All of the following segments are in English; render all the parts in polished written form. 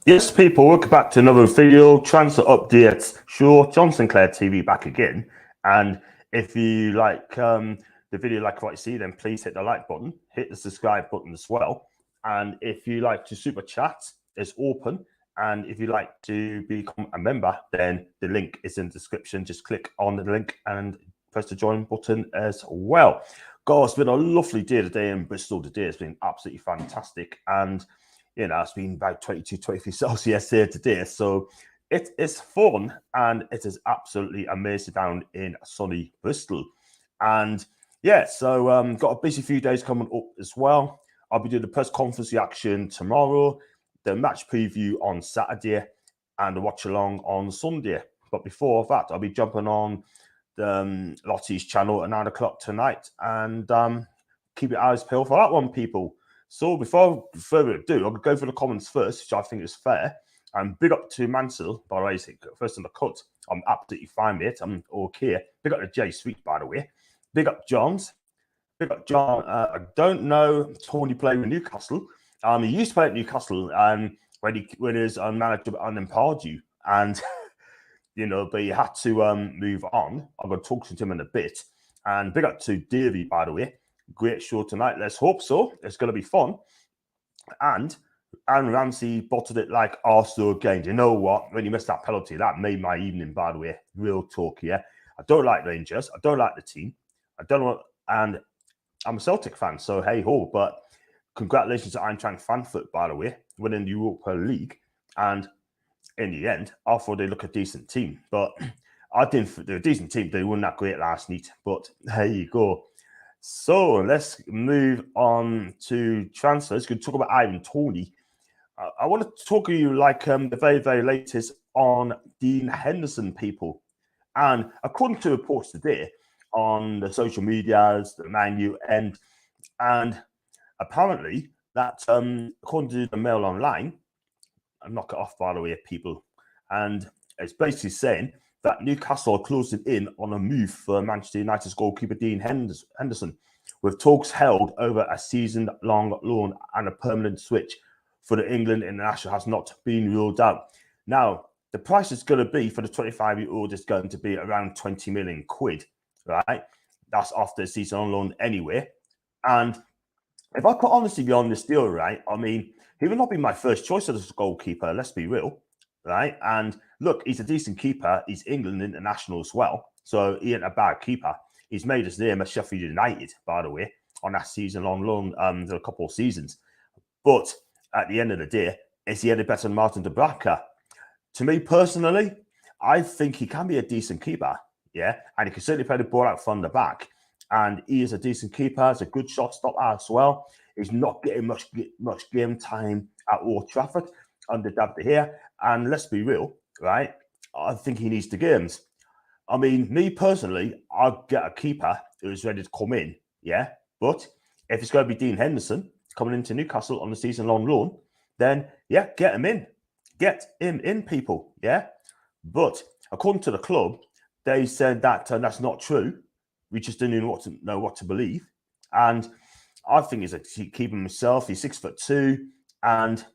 Yes, people, welcome back to another video. Transfer updates. Sure, John Sinclair TV back again. And if you like the video, like what you see, then please hit the like button, hit the subscribe button as well. And if you like to super chat, it's open. And if you like to become a member, then the link is in the description. Just click on the link and press the join button as well. God, it's been a lovely day today in Bristol today. It's been absolutely fantastic. And you know, it's been about 22, 23 Celsius here today. So it is fun and it is absolutely amazing down in sunny Bristol. And yeah, so got a busy few days coming up as well. I'll be doing the press conference reaction tomorrow, the match preview on Saturday, and the watch along on Sunday. But before that, I'll be jumping on the Lottie's channel at 9 o'clock tonight. And keep your eyes peeled for that one, people. So before further ado, I'll go for the comments first, which I think is fair. And big up to Mansell, by the way, first on the cut. I'm absolutely fine, mate. I'm okay. Big up to Jay Sweet, by the way. Big up Johns. Big up John. I don't know Tony playing with Newcastle. He used to play at Newcastle when he was manager on Pardew. And, you know, but he had to move on. I'm going to talk to him in a bit. And big up to Davey, by the way. Great show tonight. Let's hope so. It's going to be fun. And Ramsey bottled it like Arsenal again. You know what? When you missed that penalty, that made my evening, by the way. Real talk here. I don't like Rangers. I don't like the team. I don't know. And I'm a Celtic fan, so hey ho. But congratulations to Eintracht Frankfurt, by the way, winning the Europa League. And in the end, I thought they look a decent team. But I didn't think they're a decent team. They weren't that great last night. But there you go. So let's move on to transfers. We're going to talk about Ivan Toney. I want to talk to you like the very, very latest on Dean Henderson, people. And according to reports today on the social medias, the Man U and apparently that according to the Mail Online, I'll knock it off, by the way, people. And it's basically saying that Newcastle are closing in on a move for Manchester United's goalkeeper Dean Henderson, with talks held over a season-long loan and a permanent switch for the England international has not been ruled out. Now, the price is going to be for the 25-year-old is going to be around 20 million quid, right? That's after the season-long loan anyway. And if I could honestly be on this deal, right, I mean, he would not be my first choice as a goalkeeper, let's be real. Right. And look, he's a decent keeper. He's England international as well. So he ain't a bad keeper. He's made his name at Sheffield United, by the way, on that season-long loan for a couple of seasons. But at the end of the day, is he any better than Martin de Braca? To me personally, I think he can be a decent keeper. Yeah. And he can certainly play the ball out from the back. And he is a decent keeper. He's a good shot stopper as well. He's not getting much game time at Old Trafford under David De Gea. And let's be real, right? I think he needs the games. I mean, me personally, I'd get a keeper who's ready to come in, yeah? But if it's going to be Dean Henderson coming into Newcastle on the season-long loan, then, yeah, get him in. Get him in, people, yeah? But according to the club, they said that that's not true. We just didn't know what to believe. And I think he's a keeper himself. He's 6'2", and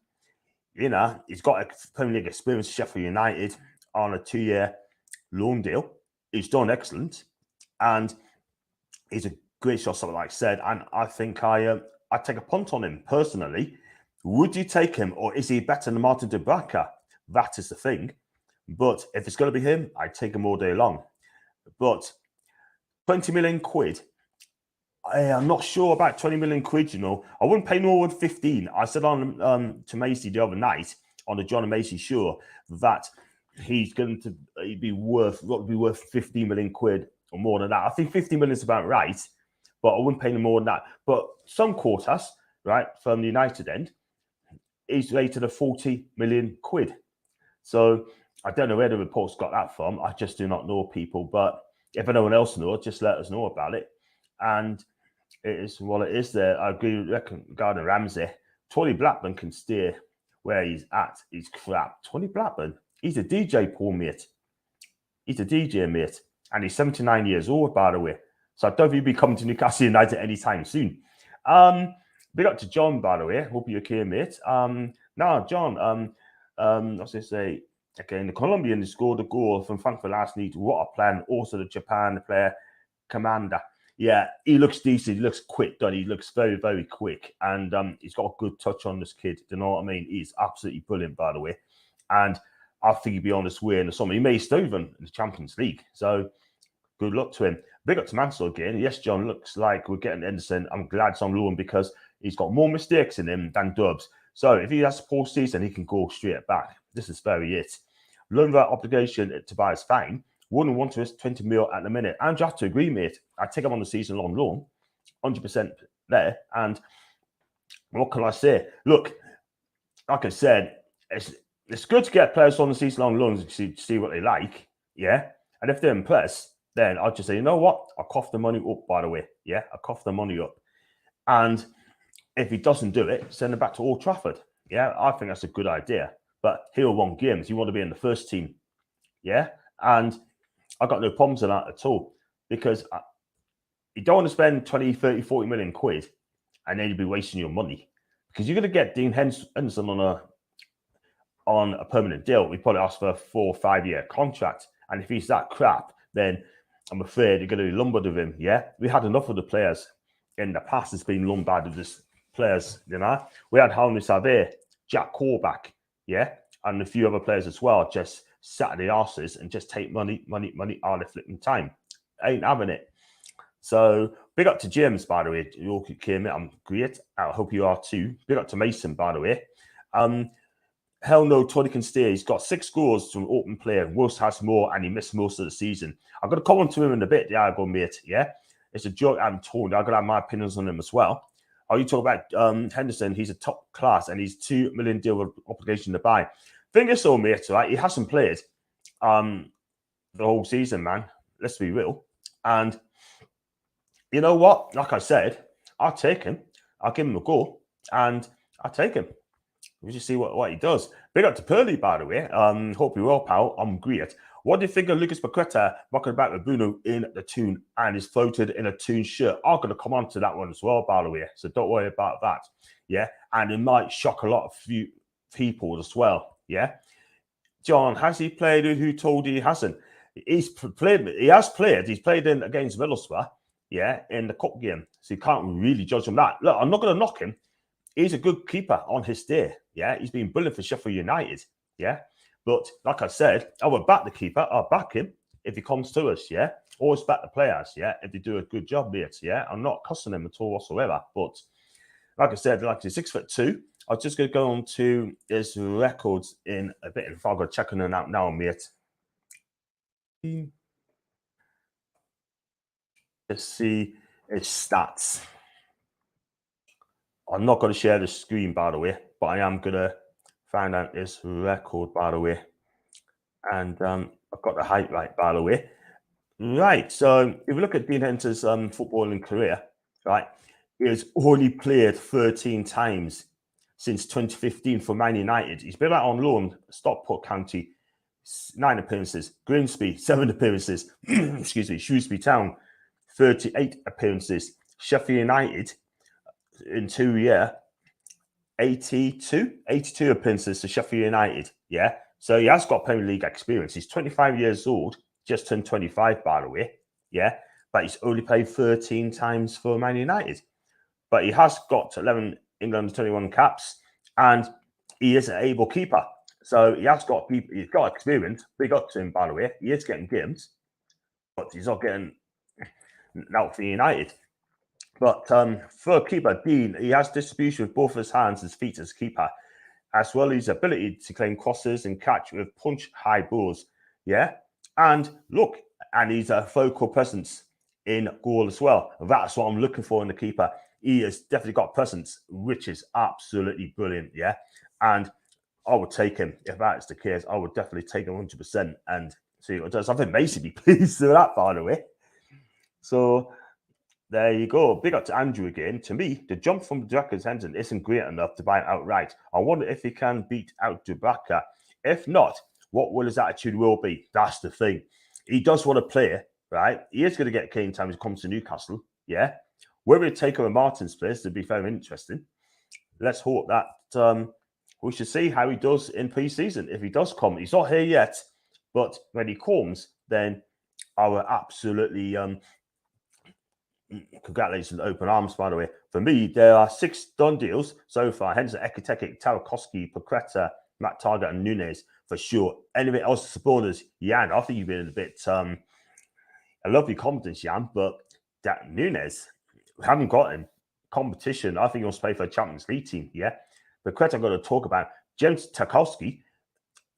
you know, he's got a Premier League experience at Sheffield United on a 2-year loan deal. He's done excellent. And he's a great shot stopper, like I said. And I think I'd take a punt on him personally. Would you take him, or is he better than Martin de Braca? That is the thing. But if it's going to be him, I'd take him all day long. But 20 million quid, I'm not sure about 20 million quid, you know. I wouldn't pay more than 15. I said on to Macy the other night on the John and Macy show that he'd be worth 15 million quid or more than that. I think 50 million is about right, but I wouldn't pay him more than that. But some quarters, right, from the United end, he's rated at 40 million quid. So I don't know where the reports got that from. I just do not know, people. But if anyone else knows, just let us know about it. And it is what it is there. I agree with Gardner Ramsey. Tony Blackburn can stay where he's at. He's crap. Tony Blackburn, he's a DJ, Paul, mate. He's a DJ, mate. And he's 79 years old, by the way. So I don't think he'll be coming to Newcastle United anytime soon. Big up to John, by the way. Hope you're okay, mate. Now, John, I was going to say, again, the Colombian scored a goal from Frankfurt last night. What a plan. Also, the Japan player, Commander. Yeah, he looks decent. He looks quick, doesn't he? He looks very, very quick. And he's got a good touch on this kid. You know what I mean? He's absolutely brilliant, by the way. And I think he'll be on his way in the summer. He may stay even in the Champions League. So good luck to him. Big up to Mansell again. Yes, John, looks like we're getting Henderson. I'm glad it's on loan because he's got more mistakes in him than Dubs. So if he has a poor season, he can go straight back. This is very it. Loan that obligation to buy is fine. 1 to 20 mil at the minute. And you have to agree, mate. I take him on the season-long loan, 100% there. And what can I say? Look, like I said, it's good to get players on the season-long loans to see what they like, yeah? And if they're impressed, then I'll just say, you know what? I'll cough the money up, by the way, yeah? I'll cough the money up. And if he doesn't do it, send him back to Old Trafford, yeah? I think that's a good idea. But he'll won games. You want to be in the first team, yeah? And I've got no problems with that at all because you don't want to spend 20, 30, 40 million quid and then you'll be wasting your money because you're going to get Dean Henderson on a permanent deal. We probably ask for a 4 or 5 year contract. And if he's that crap, then I'm afraid you're going to be lumbered with him. Yeah. We had enough of the players in the past that's been lumbered with this players, you know. We had Harmony Savay, Jack Corback, yeah, and a few other players as well, just sat at the arses and just take money all the flipping time. I ain't having it. So big up to James, by the way. You all came in. I'm great. I hope you are too. Big up to Mason, by the way. Hell no, Tony can stay. He's got 6 goals from open play. Wolves has more, and he missed most of the season. I'm going to come on to him in a bit, the Argo mate. Yeah, it's a joke. I'm told. I'm going to have my opinions on him as well. Oh, you talk about Henderson. He's a top class, and he's $2 million deal with obligation to buy. Thing is, so mate, right? He hasn't played the whole season, man. Let's be real. And you know what? Like I said, I'll take him. I'll give him a go, and I'll take him. We'll just see what he does. Big up to Pearly, by the way. Hope you're well, pal. I'm great. What do you think of Lucas Paqueta rocking about with Bruno in the Toon and is floated in a Toon shirt? I'm going to come on to that one as well, by the way. So don't worry about that. Yeah. And it might shock a lot of few people as well. Yeah. John, has he played? Who told you he hasn't? He's played. He has played. He's played in against Middlesbrough. Yeah. In the cup game. So you can't really judge him that. Look, I'm not going to knock him. He's a good keeper on his day. Yeah. He's been brilliant for Sheffield United. Yeah. But like I said, I would back the keeper. I'll back him if he comes to us. Yeah. Always back the players. Yeah. If they do a good job, mate. Yeah. I'm not cussing him at all whatsoever. But like I said, like he's 6'2". I was just going to go on to his records in a bit. If I'll go checking them out now, mate. Let's see his stats. I'm not going to share the screen, by the way, but I am going to find out his record, by the way. And I've got the height right, by the way. Right. So if you look at Dean Henderson's footballing career, right, he has only played 13 times since 2015 for Man United. He's been out on loan, Stockport County, 9 appearances. Grimsby, 7 appearances. Excuse me. Shrewsbury Town, 38 appearances. Sheffield United, in 2 years, 82 appearances to Sheffield United. Yeah. So he has got Premier League experience. He's 25 years old, just turned 25, by the way. Yeah. But he's only played 13 times for Man United. But he has got 11 England 21 caps, and he is an able keeper. So he has got people, he's got experience. Big up to him, by the way. He is getting games, but he's not getting out for United. But for keeper, Dean, he has distribution with both his hands and feet as keeper, as well as his ability to claim crosses and catch with punch high balls. Yeah. And look, and he's a focal presence in goal as well. That's what I'm looking for in the keeper. He has definitely got presence, which is absolutely brilliant. Yeah. And I would take him. If that's the case, I would definitely take him 100% and see what it does. I think Macy be pleased with that, by the way. So there you go. Big up to Andrew again. To me, the jump from Dubravka's Henderson isn't great enough to buy him outright. I wonder if he can beat out Dubravka. If not, what will his attitude will be? That's the thing. He does want to play, right? He is going to get game time when he comes to Newcastle. Yeah. Whether he take over Martin's place would be very interesting. Let's hope that We should see how he does in pre-season. If he does come, he's not here yet, but when he comes, then I will absolutely congratulations, open arms, by the way. For me, there are 6 done deals so far. Henderson, Ekiteke, Tarkowski, Paqueta, Matt Target, and Nunes for sure. Anything else, supporters? Jan, I think you've been a bit. I love your confidence, Jan, but that Nunes, we haven't got him. Competition, I think he wants to play for a Champions League team, yeah? Paqueta, I'm going to talk about. James Tarkowski,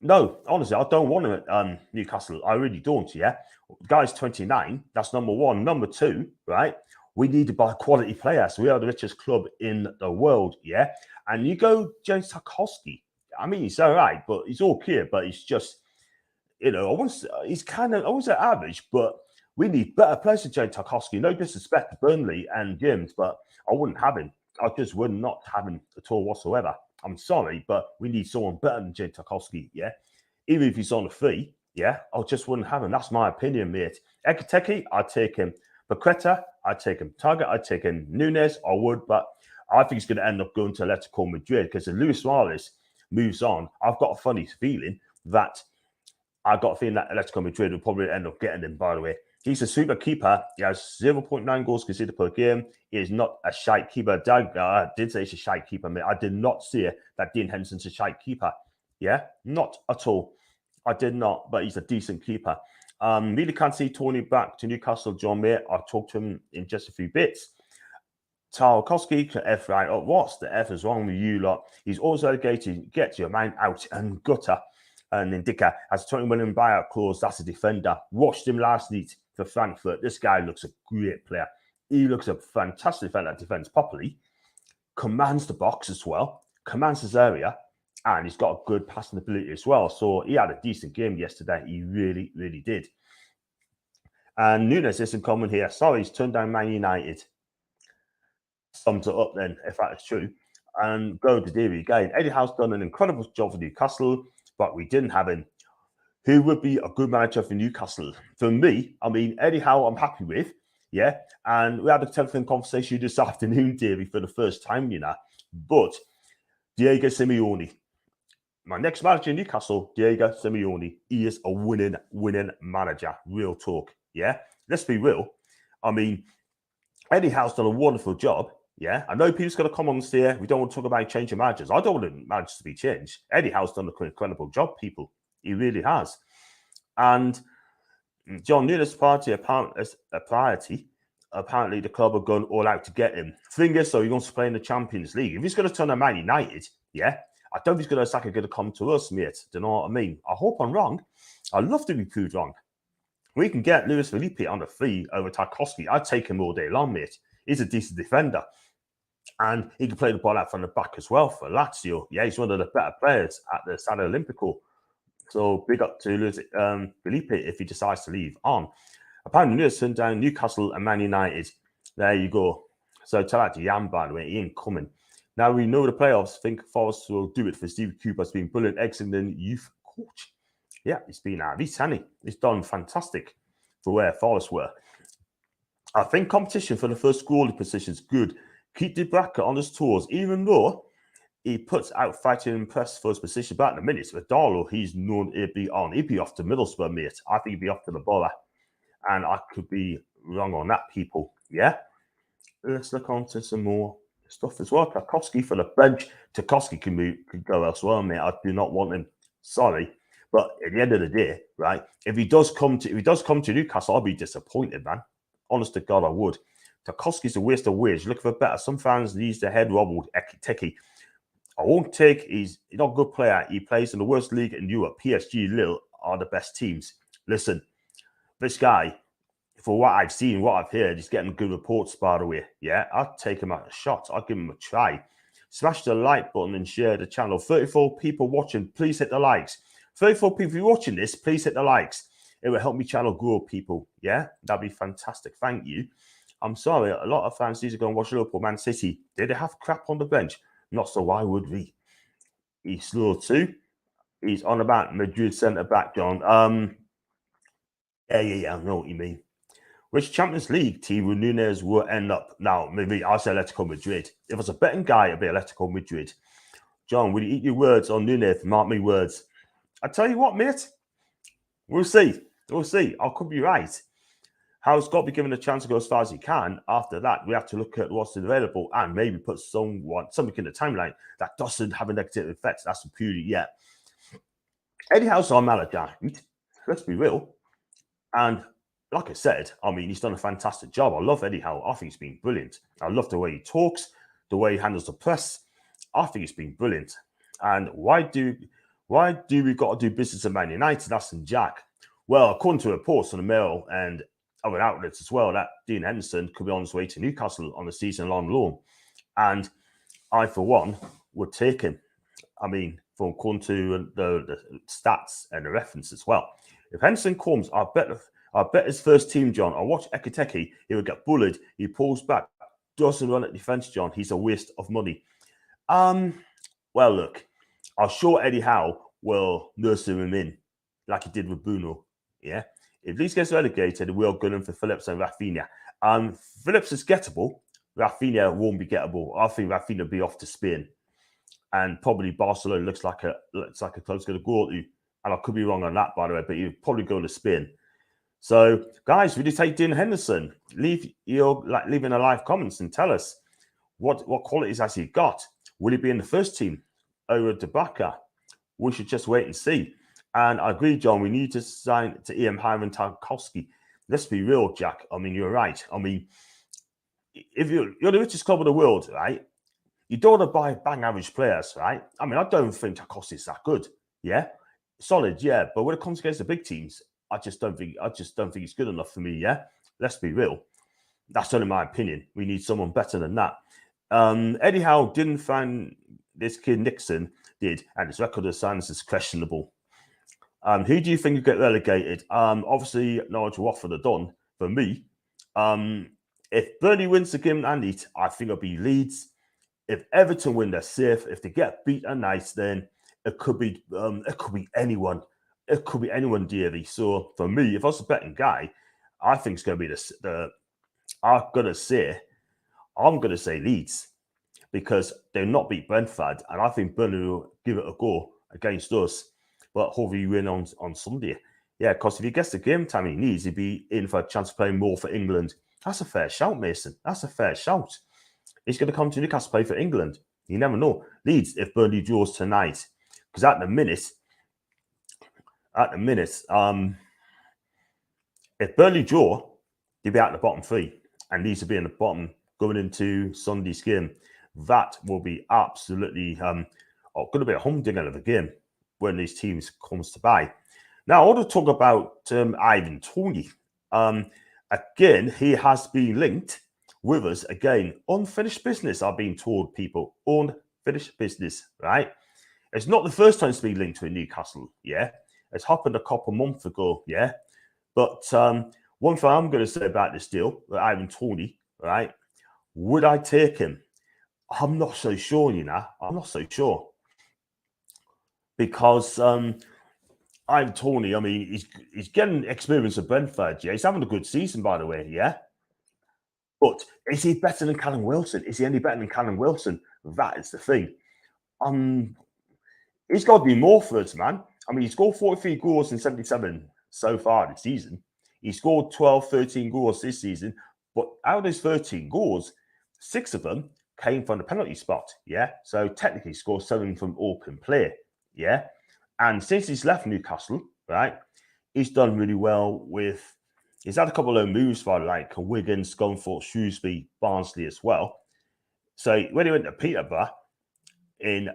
no, honestly, I don't want him at Newcastle. I really don't, yeah? The guy's 29. That's number one. Number two, right? We need to buy quality players. We are the richest club in the world, yeah? And you go James Tarkowski. I mean, he's all right, but he's okay. But he's just, he's kind of, I won't say average, but we need better players than James Tarkowski. No disrespect to Burnley and James, but I wouldn't have him. I just would not have him at all whatsoever. I'm sorry, but we need someone better than James Tarkowski, yeah? Even if he's on a fee, yeah? I just wouldn't have him. That's my opinion, mate. Ekiteke, I'd take him. Paqueta, I'd take him. Target, I'd take him. Nunes, I would, but I think he's going to end up going to Atletico Madrid because if Luis Suarez moves on, I've got a funny feeling that Atletico Madrid will probably end up getting him, by the way. He's a super keeper. He has 0.9 goals conceded per game. He is not a shite keeper. I did say he's a shite keeper, mate. I did not say that Dean Henderson's a shite keeper. Yeah, not at all. I did not, but he's a decent keeper. Really can't see Toney back to Newcastle, John, mate. I'll talk to him in just a few bits. Tarkowski, F right up. What's the F is wrong with you lot? He's always relegated. Get your mind out and gutter. And then Dicker has a 20 million buyout clause. That's a defender. Watched him last night for Frankfurt. This guy looks a great player. He looks a fantastic defender that defends properly, commands the box as well, commands his area, and he's got a good passing ability as well. So he had a decent game yesterday. He really, really did. And Nunes isn't coming here. Sorry, he's turned down Man United. Sums it up then, if that is true. And go to David again. Eddie Howe's done an incredible job for Newcastle, but we didn't have him. Who would be a good manager for Newcastle? For me, I mean, Eddie Howe, I'm happy with, yeah. And we had a telephone conversation this afternoon, Davey, for the first time, But Diego Simeone, my next manager in Newcastle, Diego Simeone, he is a winning manager. Real talk, yeah. Let's be real. I mean, Eddie Howe's done a wonderful job. Yeah, I know people's going to come on and say, we don't want to talk about changing managers. I don't want managers to be changed. Eddie Howe's done an incredible job, people. He really has. And John Nunes' party is a priority. Apparently, the club are going all out to get him. Thing is, though, he wants to play in the Champions League. If he's going to turn on Man United, yeah, I don't think he's going to come to us, mate. Do you know what I mean? I hope I'm wrong. I'd love to be proved wrong. We can get Luis Felipe on the free over Tarkowski. I'd take him all day long, mate. He's a decent defender. And he can play the ball out from the back as well for Lazio. Yeah, he's one of the better players at the Stadio Olimpico. So big up to Luis Felipe if he decides to leave on. Apparently, Nunes turned down Newcastle and Man United. There you go. So tell that to Jan, by the way. He ain't coming. Now we know the playoffs. I think Forest will do it for Steve Cooper. It's been brilliant, excellent youth coach. Yeah, he's been out. He's done fantastic for where Forest were. I think competition for the first goalie position is good. Keep the bracket on his toes, even though he puts out fighting and press for his position. But in a minute, with Darlow, he's known he'd be on. He'd be off to Middlesbrough, mate. I think he'd be off to the Borough. And I could be wrong on that, people. Yeah? Let's look on to some more stuff as well. Tarkowski for the bench. Tarkowski can go elsewhere, mate. I do not want him. Sorry. But at the end of the day, right, if he does come to Newcastle, I'll be disappointed, man. Honest to God, I would. Tarkowski's a waste of wage. Looking for better. Some fans needs the head wobbled. Ekiteke. I won't take. He's not a good player. He plays in the worst league in Europe. PSG, Lille are the best teams. Listen, this guy, for what I've seen, what I've heard, he's getting good reports, by the way. Yeah, I'd take him at a shot. I'd give him a try. Smash the like button and share the channel. 34 people watching. Please hit the likes. 34 people watching this. Please hit the likes. It will help me channel grow, people. Yeah, that'd be fantastic. Thank you. I'm sorry, a lot of fans need to go and watch Liverpool, Man City. Did they have crap on the bench? Not so, why would we? He's slow too. He's on about Madrid centre-back, John. Yeah, I know what you mean. Which Champions League team will Nunes will end up? Now, maybe I'll say Atletico Madrid. If it's a betting guy, it'll be Atletico Madrid. John, will you eat your words or Nunez? Mark me words. I tell you what, mate. We'll see. We'll see. I could be right. Howe's got to be given a chance to go as far as he can. After that, we have to look at what's available and maybe put something in the timeline that doesn't have a negative effect. That's the beauty, yeah. Eddie Howe's our maladapted. Let's be real. And like I said, I mean, he's done a fantastic job. I love Eddie Howe. I think he's been brilliant. I love the way he talks, the way he handles the press. I think he's been brilliant. And why do we got to do business at Man United? That's and Jack. Well, according to reports on the Mail and other outlets as well, that Dean Henderson could be on his way to Newcastle on a season-long loan. And I, for one, would take him. I mean, from according to the stats and the reference as well. If Henderson comes, I bet his first team, John. I watch Ekiteke. He would get bullied. He pulls back, doesn't run at defense, John. He's a waste of money. Well, look, I'm sure Eddie Howe will nurse him in like he did with Bruno. Yeah. If Leeds gets relegated, we'll go in for Phillips and Rafinha. Phillips is gettable. Rafinha won't be gettable. I think Rafinha will be off to Spain. And probably Barcelona looks like a club's going to go to. And I could be wrong on that, by the way, but he'll probably go to Spain. So, guys, would you take Dean Henderson? Leave in a live comments and tell us what qualities has he got. Will he be in the first team over Debaka? We should just wait and see. And I agree, John, we need to sign to Ivan Tarkowski. Let's be real, Jack. I mean, you're right. I mean, if you're the richest club in the world, right? You don't want to buy bang average players, right? I mean, I don't think Tarkowski's that good. Yeah, solid, yeah. But when it comes against the big teams, I just don't think he's good enough for me. Yeah, let's be real. That's only my opinion. We need someone better than that. Eddie Howe didn't find this kid Nixon did, and his record of silence is questionable. Who do you think will get relegated? Obviously, Norwich Watford are done for me. If Burnley wins the game and eat, I think it'll be Leeds. If Everton win, they're safe. If they get beat at night, then it could be anyone. It could be anyone, dearly. So for me, if I was a betting guy, I think it's going to be I'm going to say Leeds because they'll not beat Brentford, and I think Burnley will give it a go against us. But hopefully win on Sunday. Yeah, because if he gets the game time he needs, he'd be in for a chance of playing more for England. That's a fair shout, Mason. That's a fair shout. He's going to come to Newcastle play for England. You never know. Leeds, if Burnley draws tonight. Because at the minute, if Burnley draw, they'll be out the bottom three. And Leeds will be in the bottom going into Sunday's game. That will be absolutely going to be a humdinger of a game when these teams comes to buy. Now, I want to talk about Ivan Toney. Again, he has been linked with us. Again, unfinished business, I've been told, people. Unfinished business, right? It's not the first time it's been linked to Newcastle, yeah? It's happened a couple months ago, yeah? But one thing I'm going to say about this deal, with Ivan Toney, right? Would I take him? I'm not so sure, you know. I'm not so sure. Because Ivan Toney, I mean, he's getting experience at Brentford, yeah? He's having a good season, by the way, yeah? But is he better than Callum Wilson? Is he any better than Callum Wilson? That is the thing. He's got to be more for us, man. I mean, he scored 43 goals in 77 so far this season. He scored 12, 13 goals this season. But out of those 13 goals, 6 of them came from the penalty spot, yeah? So technically, he scored 7 from open play, yeah? And since he's left Newcastle, right, he's done really well with... He's had a couple of moves for like Wigan, Scunthorpe, Shrewsbury, Barnsley as well. So when he went to Peterborough in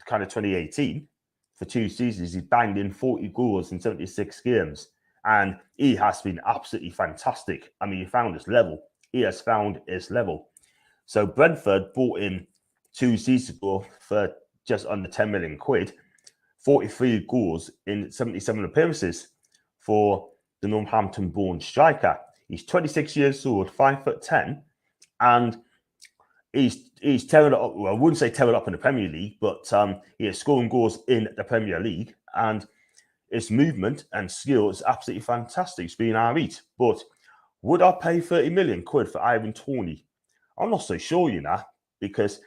kind of 2018, for 2 seasons, he banged in 40 goals in 76 games. And he has been absolutely fantastic. I mean, he found his level. He has found his level. So Brentford bought him 2 seasons ago for just under 10 million quid, 43 goals in 77 appearances for the Northampton-born striker. He's 26 years old, 5'10", and he's tearing it up. Well, I wouldn't say tearing up in the Premier League, but he is scoring goals in the Premier League, and his movement and skill is absolutely fantastic. It's been our eat. But would I pay 30 million quid for Ivan Toney? I'm not so sure, you know, because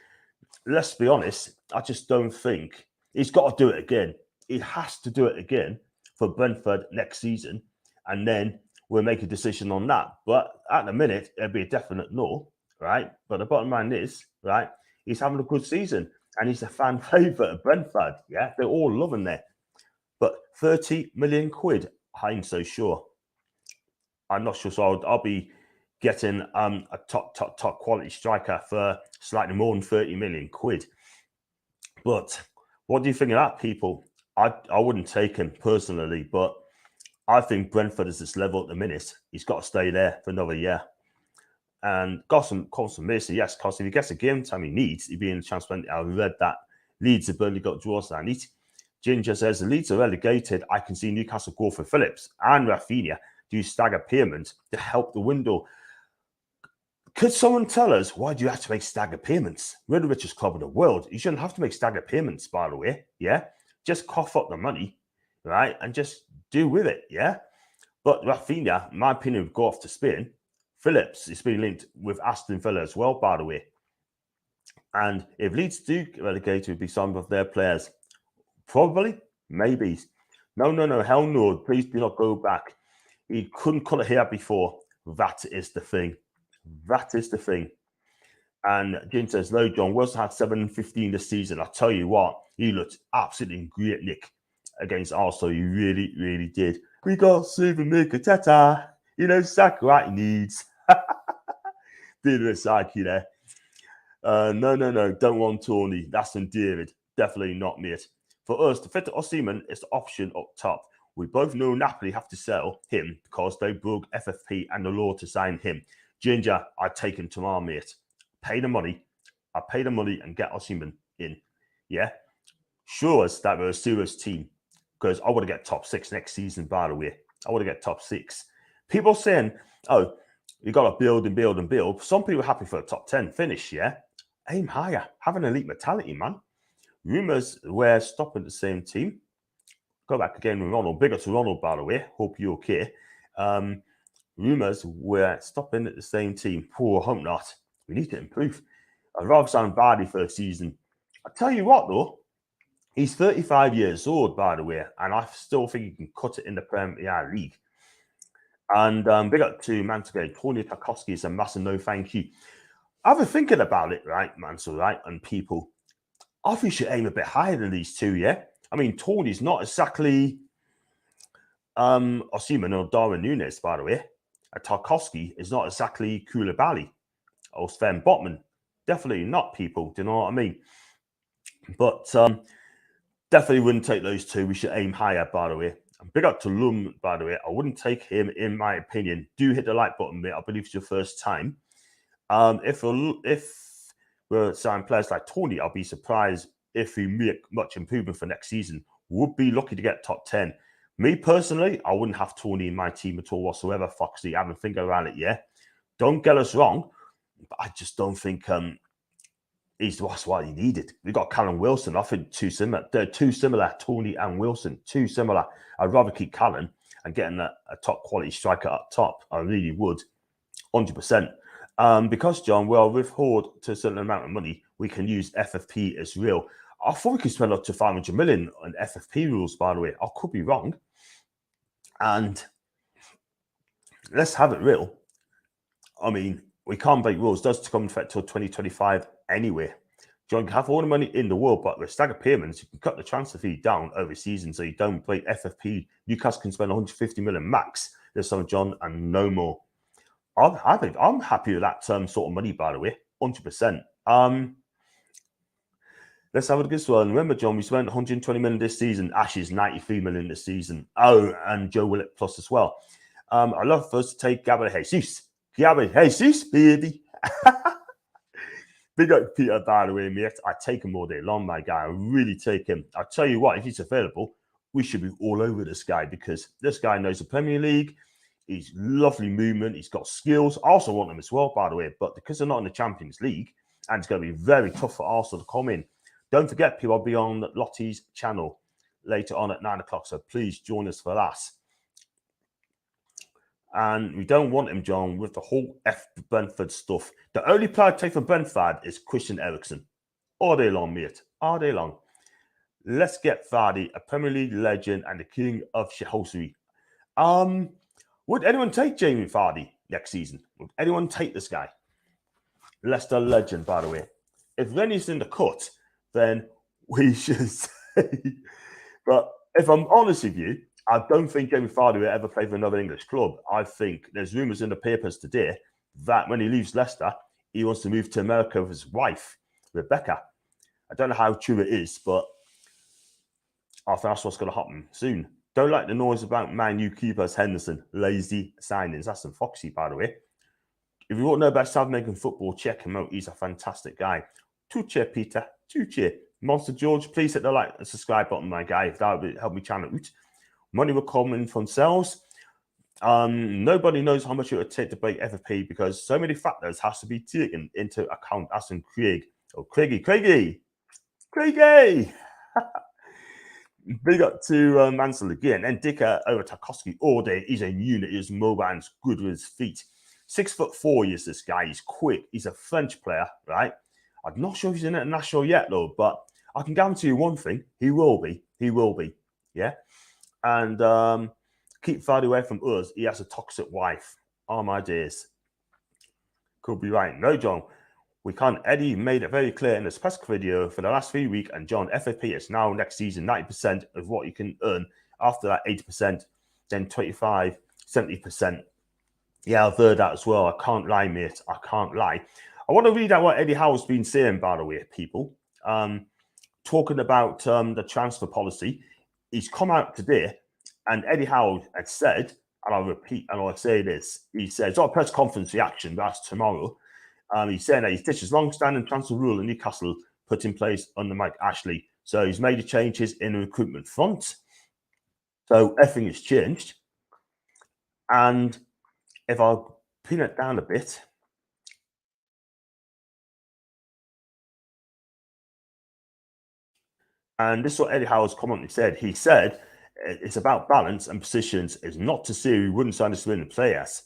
let's be honest, I just don't think he's got to do it again. He has to do it again for Brentford next season, and then we'll make a decision on that. But at the minute, it'll be a definite no, right? But the bottom line is, right, he's having a good season, and he's a fan favourite at Brentford. Yeah, they're all loving that. But 30 million quid, I ain't so sure. I'm not sure. So I'll be getting a top quality striker for slightly more than 30 million quid. But what do you think of that, people? I wouldn't take him personally, but I think Brentford is this level at the minute. He's got to stay there for another year. And got some mercy, yes, because if he gets a game time he needs, he'd be in the chance. I read that Leeds have only got draws that need. Ginger says the Leeds are relegated. I can see Newcastle go for Phillips and Rafinha do stagger payments to help the window. Could someone tell us why do you have to make stagger payments? We're the richest club in the world. You shouldn't have to make stagger payments, by the way. Yeah, just cough up the money, right, and just do with it. Yeah, but Rafinha, in my opinion, would go off to Spain. Phillips is being linked with Aston Villa as well, by the way. And if Leeds do get relegated, it would be some of their players. Probably, maybe. No, hell no. Please do not go back. He couldn't cut a hair before. That is the thing. That is the thing. And Jim says, no, John, Wilson had 7-15 this season. I tell you what, he looked absolutely great, Nick, against Arsenal. He really, really did. We got Super Mika Tata. Saka what he needs. Did a Saki there. No. Don't want Toney. That's endearing. Definitely not, mate. For us, to fit Osimhen is the option up top. We both know Napoli have to sell him because they broke FFP and the law to sign him. Ginger, I'd take him tomorrow, mate. Pay the money. I pay the money and get Osimhen in. Yeah? Show us that we're a serious team because I want to get top 6 next season, by the way. I want to get top 6. People saying, oh, you got to build and build and build. Some people are happy for a top 10 finish, yeah? Aim higher. Have an elite mentality, man. Rumours we're stopping the same team. Go back again with Ronald. Bigger to Ronald, by the way. Hope you're okay. Rumours we're stopping at the same team. Poor, hope not. We need to improve. I'd rather sign Vardy for a season. I tell you what, though. He's 35 years old, by the way, and I still think he can cut it in the Premier League. And big up to Mantegay. Tony Tarkowski is a massive no thank you. I've been thinking about it, right, Mansell, right, and people. I think you should aim a bit higher than these two, yeah? I mean, Tony's not exactly Osimhen or Darwin Núñez, by the way. Tarkowski is not exactly Koulibaly or Sven Botman. Definitely not, people. Do you know what I mean? But definitely wouldn't take those two. We should aim higher, by the way. And big up to Lum, by the way. I wouldn't take him, in my opinion. Do hit the like button, mate. I believe it's your first time. If we're signing players like Tony, I'll be surprised if we make much improvement for next season. Would be lucky to get top 10. Me personally, I wouldn't have Tony in my team at all whatsoever, Foxy. I haven't think around it yet. Don't get us wrong, but I just don't think that's what he needed. We got Callum Wilson. I think too similar. They're too similar, Tony and Wilson. Too similar. I'd rather keep Callum and getting a top quality striker up top. I really would, 100%. Because, John, well, with Horde to a certain amount of money, we can use FFP as real. I thought we could spend up to 500 million on FFP rules, by the way. I could be wrong. And let's have it real. I mean, we can't break rules. It does come into effect till 2025 anyway. John, you can have all the money in the world, but with staggered payments, you can cut the transfer fee down over season so you don't break FFP. Newcastle can spend 150 million max this summer, John, and no more. I think I'm happy with that sort of money, by the way, 100%. Let's have a look at this one. Remember, John, we spent 120 million this season. Ashes 93 million this season. Oh, and Joe Willett plus as well. I love for us to take Gabriel Jesus. Gabriel Jesus, baby. Big up Peter, by the way, mate. I take him all day long, my guy. I really take him. I tell you what, if he's available, we should be all over this guy because this guy knows the Premier League. He's lovely movement. He's got skills. I also want him as well, by the way. But because they're not in the Champions League, and it's going to be very tough for Arsenal to come in. Don't forget, people, I'll be on Lottie's channel later on at 9 o'clock. So please join us for that. And we don't want him, John, with the whole Brentford stuff. The only player I'd take for Brentford is Christian Eriksen. all day long, mate. All day long. Let's get Vardy, a Premier League legend and the king of shithousery. Would anyone take Jamie Vardy next season? Would anyone take this guy? Leicester legend, by the way. If Rennie's in the cut, then we should say. But if I'm honest with you, I don't think Jamie Vardy will ever play for another English club. I think there's rumours in the papers today that when he leaves Leicester, he wants to move to America with his wife, Rebecca. I don't know how true it is, but I think that's what's going to happen soon. Don't like the noise about Man U keepers Henderson. Lazy signings. That's some foxy, by the way. If you want to know about South American football, check him out. He's a fantastic guy. Tuche, Peter. Tuche. Monster George, please hit the like and subscribe button, my guy, if that would help me channel out. Money will come in from sales. Nobody knows how much it would take to break FFP because so many factors has to be taken into account. As in Craig. Oh, Craigie. Big up to Mansell again. And Dicker over Tarkowski all day. He's a unit. He's mobile and good with his feet. 6'4" is this guy. He's quick. He's a French player, right? I'm not sure if he's an international yet, though, but I can guarantee you one thing. He will be. He will be. Yeah? And keep Vardy away from us. He has a toxic wife. Oh, my days. Could be right. No, John. We can't. Eddie made it very clear in his press video for the last 3 weeks, and John, FFP is now next season 90% of what you can earn. After that, 80%, then 25, 70%. Yeah, I've heard that as well. I can't lie, mate. I can't lie. I want to read out what Eddie Howe's been saying, by the way, people. Talking about the transfer policy. He's come out today, and Eddie Howe had said, and I'll repeat, and I'll say this. He says, "Oh, press conference reaction, that's tomorrow." He's saying that he's ditched his long-standing transfer rule in Newcastle put in place under Mike Ashley. So he's made the changes in the recruitment front. So everything has changed. And if I pin it down a bit, and this is what Eddie Howe's comment said. He said, it's about balance and positions. It's not to say we wouldn't sign the players.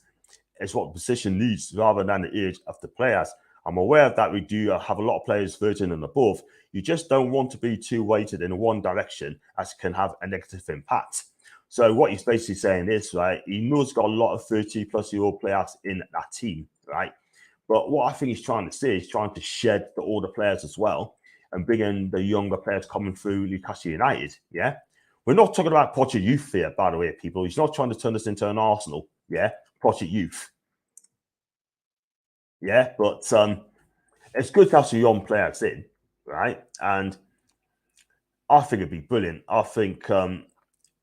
It's what the position needs rather than the age of the players. I'm aware of that we do have a lot of players 13 and above. You just don't want to be too weighted in one direction as it can have a negative impact. So what he's basically saying is, right, he knows he's got a lot of 30-plus-year-old players in that team, right? But what I think he's trying to say is trying to shed the older players as well and bring in the younger players coming through Newcastle United, yeah? We're not talking about Potter youth here, by the way, people. He's not trying to turn this into an Arsenal, yeah? Potter youth. Yeah, but it's good to have some young players in, right? And I think it'd be brilliant. I think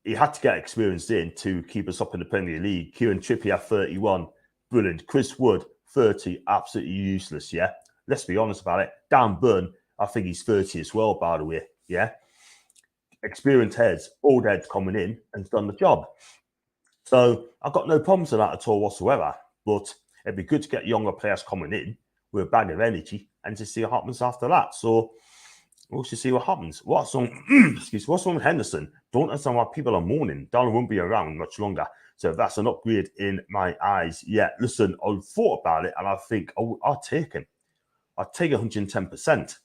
he had to get experience in to keep us up in the Premier League. Kieran Trippier, 31, brilliant. Chris Wood, 30, absolutely useless, yeah? Let's be honest about it. Dan Burn, I think he's 30 as well, by the way, yeah? Experienced heads, old heads coming in and done the job. So I've got no problems with that at all whatsoever, but it'd be good to get younger players coming in with a bag of energy and to see what happens after that. So we'll see what happens. What's on with Henderson? Don't understand why people are mourning. Darwin won't be around much longer. So that's an upgrade in my eyes. Yeah, listen, I thought about it and I think I'll take him. I'll take 110%.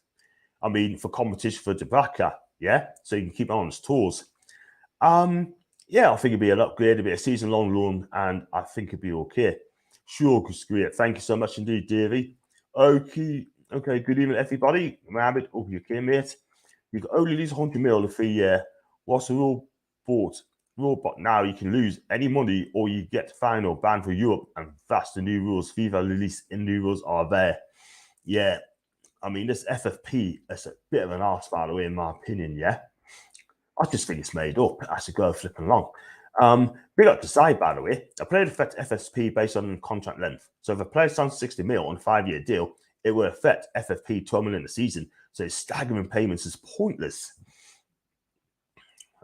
I mean, for competition for Dubravka, yeah? So you can keep on his toes. Yeah, I think it'd be an upgrade, it'd be a season-long loan, and I think it'd be okay. Sure, great. Thank you so much indeed, Davey. Okay, good evening, everybody. Mohammed, hope you okay, mate. You can only lose 100 mil if a what's the rule but now you can lose any money or you get fined or banned for Europe, and that's the new rules. FIFA release in new rules are there. Yeah, I mean, this FFP is a bit of an arse, by the way, in my opinion, yeah? I just think it's made up as it goes flipping along. Big up to side, by the way. A player affects FFP based on contract length. So if a player signs 60 mil on a 5-year deal, it will affect FFP 12 million a season. So staggering payments is pointless.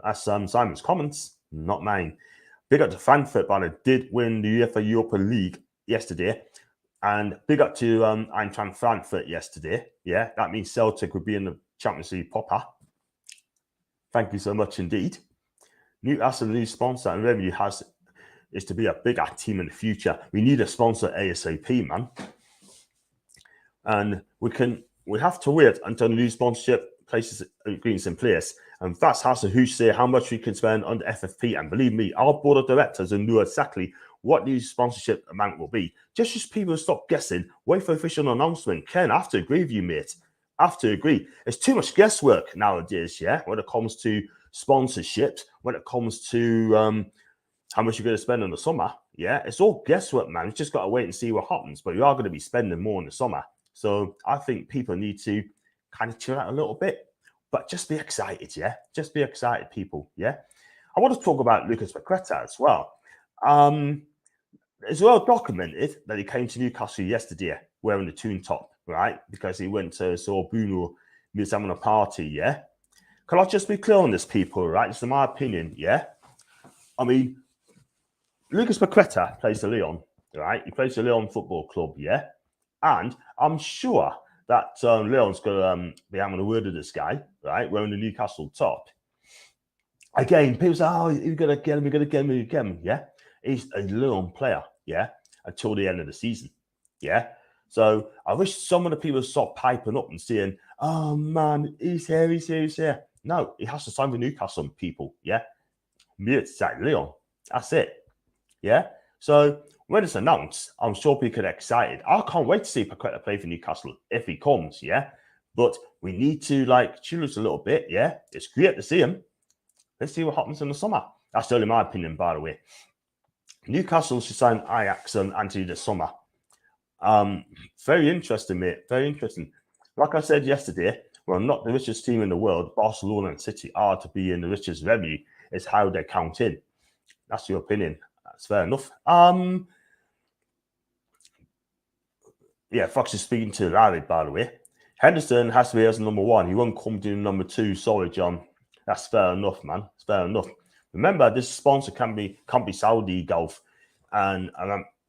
That's Simon's comments, not mine. Big up to Frankfurt, by the way, did win the UEFA Europa League yesterday. And big up to Eintracht Frankfurt yesterday. Yeah, that means Celtic would be in the Champions League proper. Thank you so much indeed. Newcastle, the new sponsor and revenue is to be a bigger team in the future. We need a sponsor ASAP, man. And we can we have to wait until the new sponsorship places agreements in place. And that's how who say how much we can spend on the FFP. And believe me, our board of directors will know exactly what the sponsorship amount will be. Just as people stop guessing, wait for official announcement. Ken, I have to agree with you, mate. I have to agree. It's too much guesswork nowadays, yeah, when it comes to sponsorships, when it comes to how much you're going to spend in the summer. Yeah, it's all guesswork, man. You just got to wait and see what happens. But you are going to be spending more in the summer. So I think people need to kind of chill out a little bit, but just be excited, yeah? Just be excited, people, yeah? I want to talk about Lucas Paqueta as well. It's well documented that he came to Newcastle yesterday wearing the tune top, right? Because he went to saw Bruno was having a party, yeah? Can I just be clear on this, people, right? This is my opinion, yeah? I mean, Lucas Paqueta plays for Lyon, right? He plays for Lyon Football Club, yeah? And I'm sure that Leon's going to be having a word with this guy, right? Wearing the Newcastle top. Again, people say, oh, you're going to get him, you're going to get him, you get him. Yeah. He's a Leon player, yeah, until the end of the season. Yeah. So I wish some of the people stop piping up and saying, oh, man, he's here, he's here, he's here. No, he has to sign with Newcastle people, yeah? It's like Leon. That's it. Yeah. So when it's announced, I'm sure people are excited. I can't wait to see Paqueta play for Newcastle if he comes, yeah. But we need to chill us a little bit, yeah. It's great to see him. Let's see what happens in the summer. That's only my opinion, by the way. Newcastle should sign Ajax and Anthony this summer. Very interesting, mate. Very interesting. Like I said yesterday, we're not the richest team in the world. Barcelona and City are to be in the richest revenue. It's how they count in. That's your opinion. That's fair enough. Yeah, Fox is speaking to Larry, by the way. Henderson has to be as number one. He won't come to number two. Sorry, John. That's fair enough, man. It's fair enough. Remember, this sponsor can't be Saudi Golf and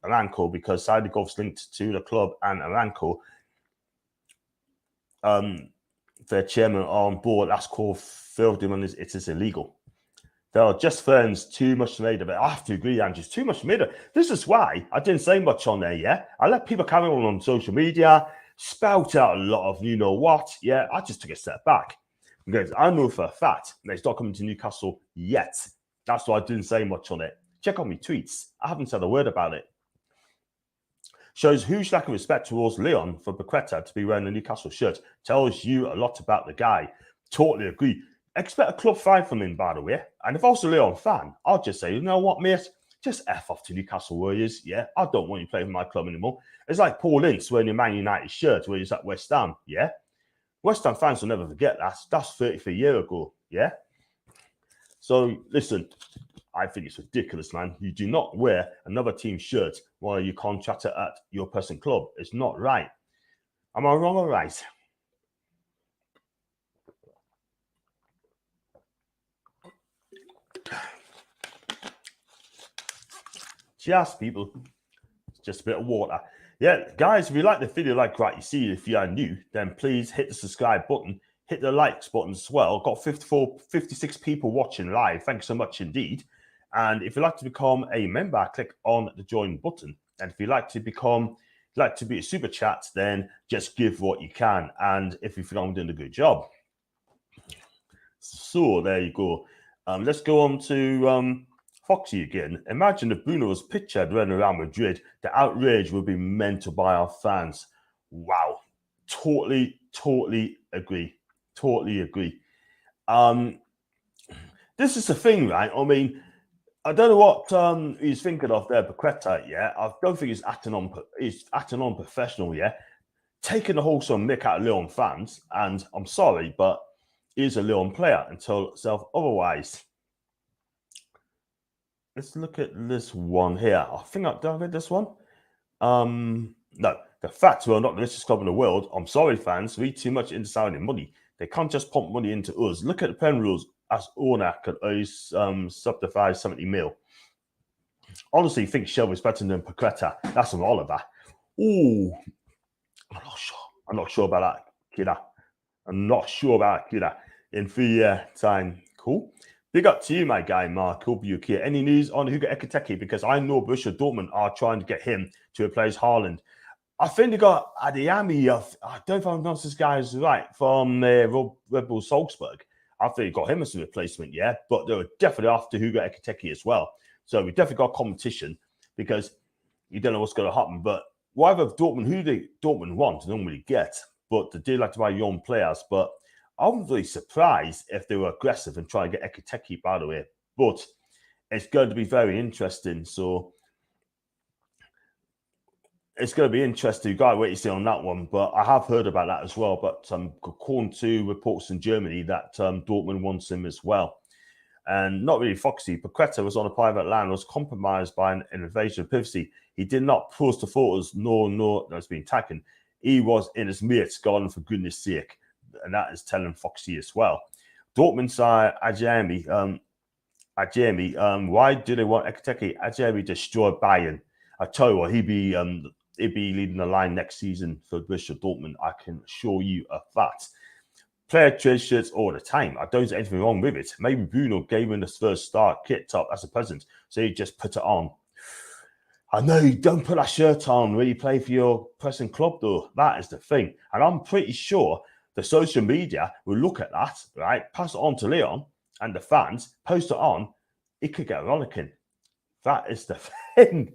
Aramco, because Saudi Golf's linked to the club, and Aramco, their chairman on board, that's called filthy money. It is illegal. There are just firms too much made of it. I have to agree, Andrew. It's too much made of it. This is why I didn't say much on there, yeah? I let people carry on social media, spout out a lot of you know what, yeah? I just took a step back because I know for a fact that it's not coming to Newcastle yet. That's why I didn't say much on it. Check out my tweets. I haven't said a word about it. Shows huge lack of respect towards Leon for Paqueta to be wearing a Newcastle shirt. Tells you a lot about the guy. Totally agree. Expect a club fight from him, by the way. And if I was a Leon fan, I'd just say, you know what, mate? Just F off to Newcastle Warriors. Yeah, I don't want you playing for my club anymore. It's like Paul Ince wearing a Man United shirt where he's at West Ham. Yeah. West Ham fans will never forget that. That's 33 years ago. Yeah. So listen, I think it's ridiculous, man. You do not wear another team's shirt while you contract it at your present club. It's not right. Am I wrong or right? Just people, just a bit of water. Yeah, guys, if you like the video like what you see, if you are new, then please hit the subscribe button, hit the likes button as well. Got 56 people watching live. Thanks so much indeed. And if you'd like to become a member, click on the join button. And if you'd like to be a super chat, then just give what you can. And if you feel I'm doing a good job. So there you go. Let's go on to Foxy again. Imagine if Bruno was pictured running around Madrid. The outrage would be mental by our fans. Wow. Totally agree. Totally agree. This is the thing, right? I mean, I don't know what he's thinking of there, Paqueta, yeah. I don't think he's acting on professional, yeah. Taking the whole some mick out of Lyon fans, and I'm sorry, but he's a Lyon player until self otherwise. Let's look at this one here. I think did I read this one? No, the fact we're not the richest club in the world. I'm sorry, fans. We too much into signing money. They can't just pump money into us. Look at the pen rules. As owner could only subdivide 70 mil. Honestly, think Shelby's better than Paqueta. That's from Oliver. Ooh, I'm not sure about that, kidder. I'm not sure about that, kidder. In 3 year time, cool. Big up to you, my guy, Mark. Hope you're here. Any news on Hugo Ekiteke? Because I know Borussia Dortmund are trying to get him to replace Haaland. I think they got Adeyemi. I don't know if I pronounce this guy's right from Red Bull Salzburg. I think they got him as a replacement, yeah. But they were definitely after Hugo Ekitike as well. So we definitely got competition because you don't know what's going to happen. But whatever Dortmund want to normally get, but they do like to buy young players. But I wouldn't be surprised if they were aggressive and try and get Ekitike, by the way. But it's going to be very interesting. So it's going to be interesting. You've got to wait to see on that one. But I have heard about that as well. But according to reports in Germany, that Dortmund wants him as well. And not really foxy. Paqueta was on a private land, was compromised by an invasion of privacy. He did not post the photos, nor that's been taken. He was in his mate's garden, for goodness sake. And that is telling Foxy as well. Dortmund side, Adeyemi. Why do they want Ekitike? Adeyemi destroyed Bayern. I tell you what, he'd be leading the line next season for Borussia Dortmund. I can assure you of that. Player trade shirts all the time. I don't see anything wrong with it. Maybe Bruno gave him his first start kit top as a present, so he just put it on. I know you don't put that shirt on when you play for your present club, though. That is the thing. And I'm pretty sure the social media will look at that, right? Pass it on to Leon and the fans, post it on. It could get rollicking. That is the thing.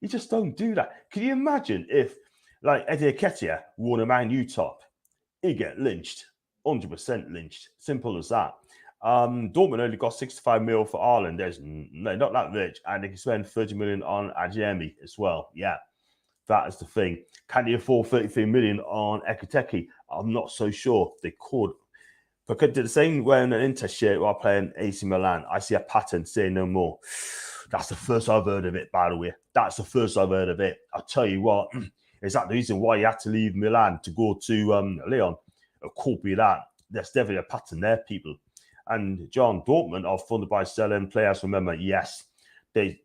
You just don't do that. Can you imagine if, like, Eddie Nketiah wore a Man U top? He'd get lynched. 100% lynched. Simple as that. Dortmund only got 65 mil for Ireland. They're not that rich, and they can spend 30 million on Adeyemi as well. Yeah, that is the thing. Can they afford 33 million on Ekitike? I'm not so sure. They could. Because they're the same wearing an Inter shirt while playing AC Milan. I see a pattern, say no more. That's the first I've heard of it, by the way. That's the first I've heard of it. I'll tell you what, is that the reason why you had to leave Milan to go to Leon? It could be that. There's definitely a pattern there, people. And John, Dortmund are funded by selling players. Remember, yes, they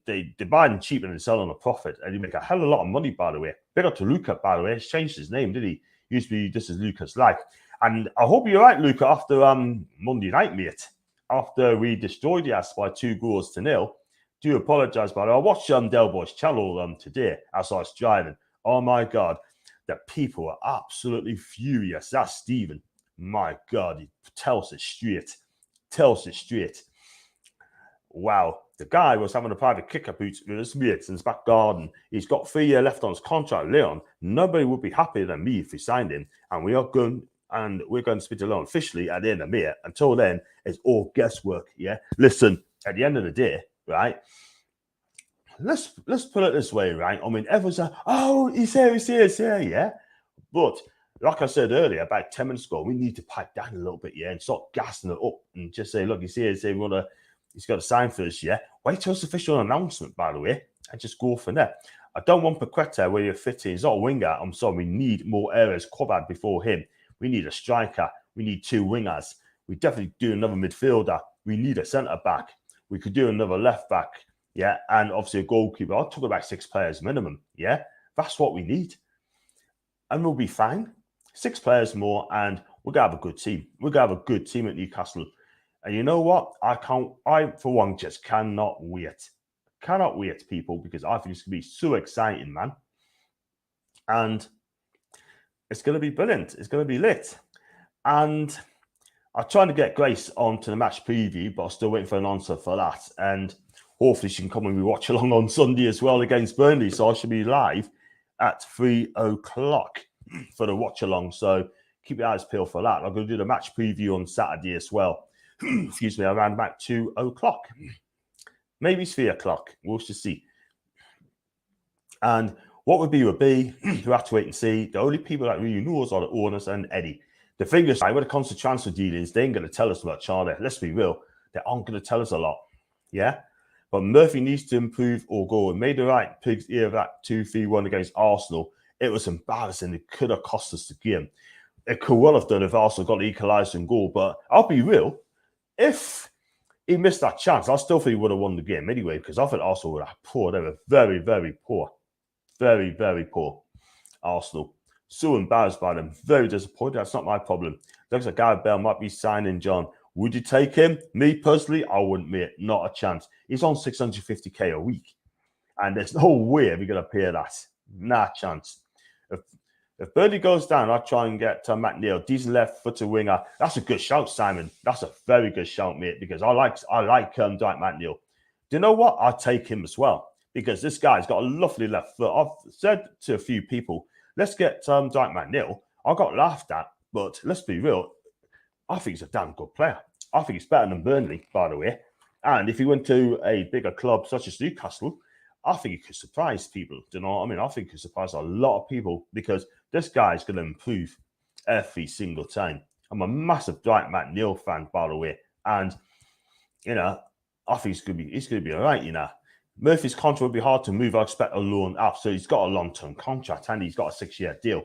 buy them cheap and they sell on a profit. And you make a hell of a lot of money, by the way. Big up to Luca, by the way. He's changed his name, did he? Used to be, this is Luca's life. And I hope you're right, Luca, after Monday night, mate. After we destroyed the ass by 2-0. Do apologise, but I watched Del Boy's channel today as I was driving. Oh, my God. The people are absolutely furious. That's Stephen. My God, he tells it straight. Wow. The guy was having a private kick-up with his mates in his back garden. He's got 3 years left on his contract, Leon. Nobody would be happier than me if he signed him. And we're going to speak to Leon officially at the end of May. Until then, it's all guesswork, yeah? Listen, at the end of the day, right? Let's put it this way, right? I mean, everyone's like, oh, he's here, yeah? But like I said earlier, about 10 minutes ago, we need to pipe down a little bit, yeah, and start gassing it up and just say, look, he's here, he's got to sign first, yeah? Wait till it's official announcement, by the way, and just go for that. I don't want Paqueta where you're fitting. He's not a winger. I'm sorry, we need more areas covered before him. We need a striker. We need 2 wingers. We definitely do another midfielder. We need a centre-back. We could do another left-back, yeah, and obviously a goalkeeper. I'll talk about 6 players minimum, yeah? That's what we need. And we'll be fine. 6 players more, and we're going to have a good team. We're going to have a good team at Newcastle. And you know what? I, for one, just cannot wait. Cannot wait, people, because I think it's going to be so exciting, man. And it's going to be brilliant. It's going to be lit. And I'm trying to get Grace onto the match preview, but I'm still waiting for an answer for that. And hopefully she can come and we watch along on Sunday as well against Burnley. So I should be live at 3 o'clock for the watch along. So keep your eyes peeled for that. I'm going to do the match preview on Saturday as well. Excuse me, around about 2 o'clock. Maybe 3 o'clock. We'll just see. And what would be, you have to wait and see. The only people that really knows are the owners and Eddie. The thing is, when it comes to transfer dealings, they ain't going to tell us much, are they? Let's be real. They aren't going to tell us a lot. Yeah? But Murphy needs to improve or go. And made the right pigs here of that 2-3-1 against Arsenal. It was embarrassing. It could have cost us the game. It could well have done if Arsenal got the equaliser goal. But I'll be real. If he missed that chance, I still think he would have won the game anyway, because I think Arsenal were poor. They were very, very poor. Very, very poor. Arsenal. So embarrassed by them. Very disappointed. That's not my problem. Looks like Gareth Bale might be signing, John. Would you take him? Me, personally, I wouldn't, mate. Not a chance. He's on 650k a week. And there's no way we're going to pay that. Nah chance. If Birdie goes down, I'll try and get Matt Neal, decent left-footed winger. That's a good shout, Simon. That's a very good shout, mate, because I like Dwight Matt Neal. Do you know what? I'll take him as well, because this guy's got a lovely left foot. I've said to a few people, let's get Dwight Matt Neal. I got laughed at, but let's be real. I think he's a damn good player. I think he's better than Burnley, by the way. And if he went to a bigger club such as Newcastle, I think he could surprise people. Do you know what I mean? I think he could surprise a lot of people, because this guy's going to improve every single time. I'm a massive Dwight Matt Neal fan, by the way. And, you know, I think he's going to be all right, you know. Murphy's contract will be hard to move. I expect a loan up. So he's got a long-term contract and he's got a 6-year deal.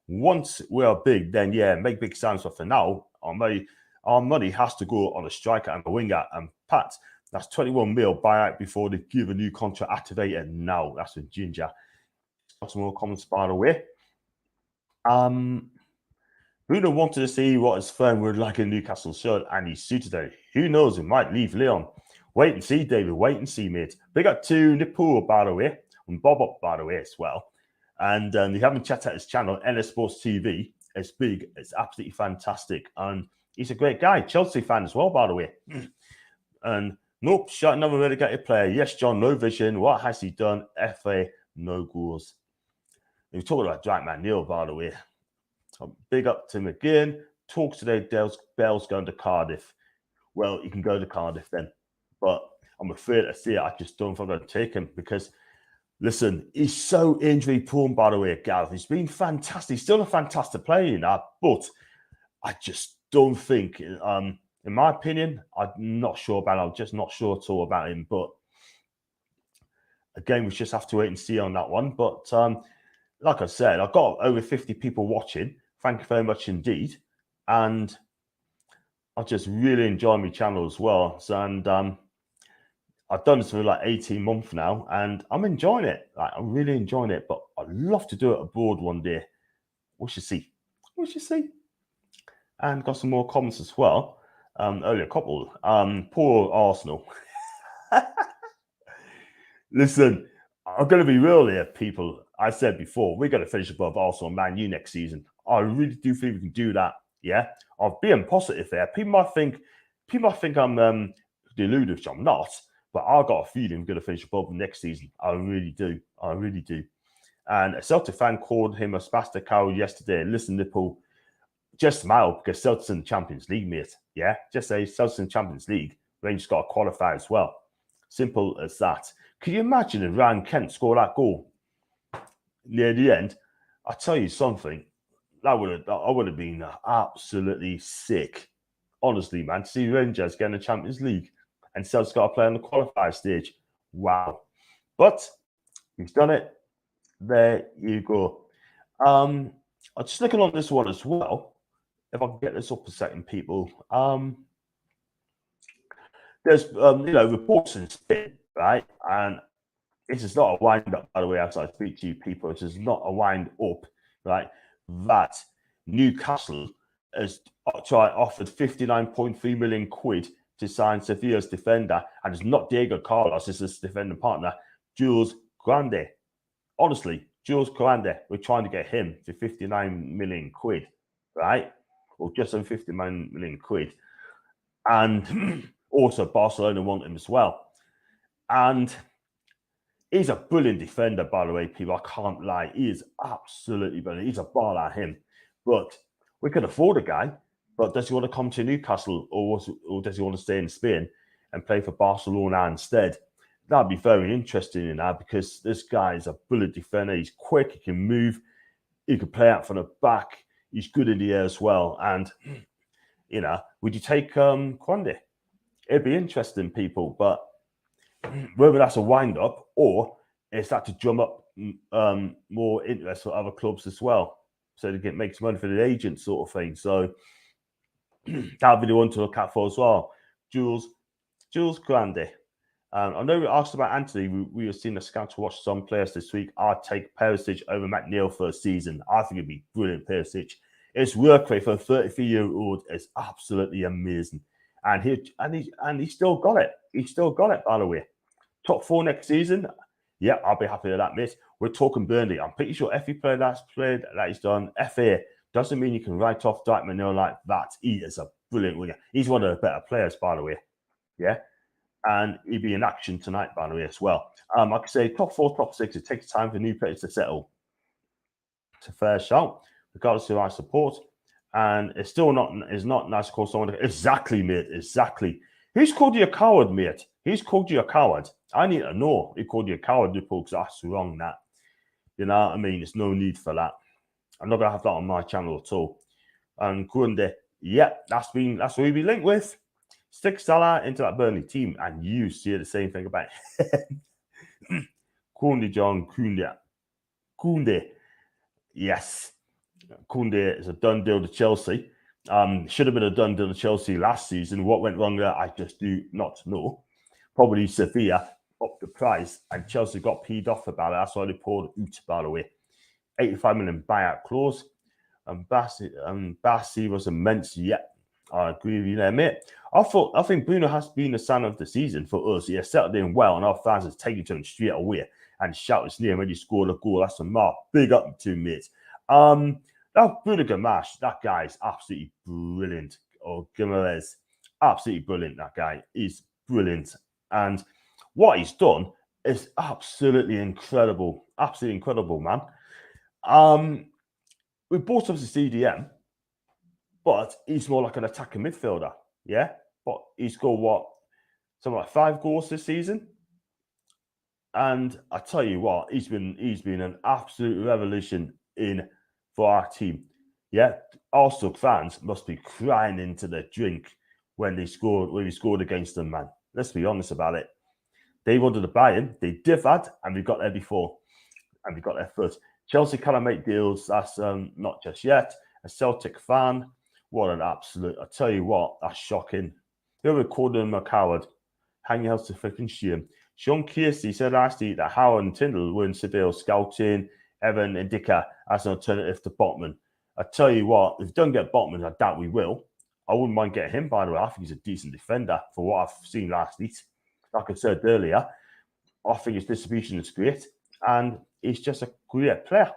Once we're big, then, yeah, make big sounds. But for now, our money has to go on a striker and a winger. And Pat, that's 21 mil buyout before they give a new contract activated now. That's with Ginger. Got some more comments, by the way. Bruno wanted to see what his firm would like in Newcastle shirt, and he's suited it. Who knows? He might leave Leon. Wait and see, David. Wait and see, mate. Big up to Nipur, by the way, and Bob up, by the way, as well. And if you haven't checked out his channel, NS Sports TV, it's big. It's absolutely fantastic. And he's a great guy. Chelsea fan as well, by the way. And nope, shot another relegated player. Yes, John, no vision. What has he done? FA, no goals. We talked about Dwight Matt Neal, by the way. So big up to him again. Talks today, Bell's going to Cardiff. Well, you can go to Cardiff then. But I'm afraid to say it. I just don't think I'm going to take him because, listen, he's so injury prone, by the way, Gareth. He's been fantastic. He's still a fantastic player, you know, but I just don't think, in my opinion, I'm not sure about him. I'm just not sure at all about him. But again, we just have to wait and see on that one. But like I said, I've got over 50 people watching. Thank you very much indeed. And I just really enjoy my channel as well. So, and I've done this for like 18 months now, and I'm enjoying it. Like, I'm really enjoying it. But I'd love to do it abroad one day. We should see. We should see. And got some more comments as well. Only a couple. Poor Arsenal. Listen, I'm going to be real here, people. I said before, we're going to finish above Arsenal and Man U next season. I really do think we can do that. Yeah, I'm being positive there. People might think I'm deluded, which I'm not. But I've got a feeling we're going to finish above them next season. I really do. I really do. And a Celtic fan called him a spastic cow yesterday. Listen, Nipple, just smile because Celtic's in the Champions League, mate. Yeah, just say Celtic's in the Champions League. Rangers got to qualify as well. Simple as that. Can you imagine if Ryan Kent scored that goal near the end? I'll tell you something. I would have been absolutely sick. Honestly, man, to see Rangers get in the Champions League and Celtic's got to play on the qualifier stage. Wow. But he's done it. There you go. I'm just looking on this one as well. If I can get this up a second, people. There's reports in Spain, right? And this is not a wind up, by the way, as I speak to you people. This is not a wind up, right? That Newcastle has offered 59.3 million quid to sign Sevilla's defender, and it's not Diego Carlos, it's his defending partner, Jules Grande. Honestly, Jules Grande, we're trying to get him for 59 million quid, right? Or just over 59 million quid. And also Barcelona want him as well. And he's a brilliant defender, by the way, people. I can't lie. He is absolutely brilliant. He's a ball at him. But we can afford a guy. But does he want to come to Newcastle or does he want to stay in Spain and play for Barcelona instead? That'd be very interesting, you know, because this guy is a brilliant defender. He's quick. He can move. He can play out from the back. He's good in the air as well. And, you know, would you take Quande? It'd be interesting, people. But whether that's a wind-up or is that to drum up more interest for other clubs as well, so they can make some money for the agent sort of thing. So that'll be the one to look out for as well. Jules Grande. I know we asked about Anthony. We have seen the scout to watch some players this week. I'd take Perisic over McNeil for a season. I think it'd be brilliant, Perisic. His work rate for a 33-year-old is absolutely amazing. And he still got it. He still got it, by the way. Top 4 next season. Yeah, I'll be happy with that, mate. We're talking Burnley. I'm pretty sure every player that's played that he's done, FA, doesn't mean you can write off Dwight McNeil like that. He is a brilliant winger. He's one of the better players, by the way. Yeah. And he'll be in action tonight, by the way, as well. I could say top 4, top 6, it takes time for new players to settle. It's a fair shout, regardless of who I support. And it's not nice to call someone. Exactly, mate. Exactly. Who's called you a coward, mate? Who's called you a coward? I need to know who called you a coward, Liverpool, because that's wrong, that. You know what I mean? There's no need for that. I'm not going to have that on my channel at all. And Kunde, yeah, that's what we've been linked with. Stick Salah into that Burnley team, and you see the same thing about Kunde, John Kunde. Yes. Kunde is a done deal to Chelsea. Should have been a done deal to Chelsea last season. What went wrong there, I just do not know. Probably Sevilla upped the price, and Chelsea got peed off about it. That's why they poured out, by the way. 85 million buyout clause. And Bassi was immense. Yeah, I agree with you there, mate. I think Bruno has been the sign of the season for us. He has settled in well, and our fans have taken to him straight away and shout his name when he scored a goal. That's a mark. Big up to him, mate. That Bruno Gamache, that guy is absolutely brilliant. Or Guimaraes, absolutely brilliant. That guy is brilliant, and what he's done is absolutely incredible. Absolutely incredible, man. We bought up the CDM, but he's more like an attacking midfielder. Yeah, but he's got something like 5 goals this season. And I tell you what, he's been an absolute revolution for our team. Yeah, Arsenal fans must be crying into their drink when we scored against them, man. Let's be honest about it. They wanted to buy him, they differed, and we got there before, and we got there first. Chelsea cannot make deals. That's not just yet. A Celtic fan, what an absolute! I tell you what, that's shocking. They were calling him a coward. Hang your house to freaking shame. Sean Casey said last week that Howard and Tyndall were in Seville scouting Evan and Dicker as an alternative to Botman. I tell you what, if we don't get Botman, I doubt we will. I wouldn't mind getting him, by the way. I think he's a decent defender for what I've seen last week. Like I said earlier, I think his distribution is great, and he's just a great player.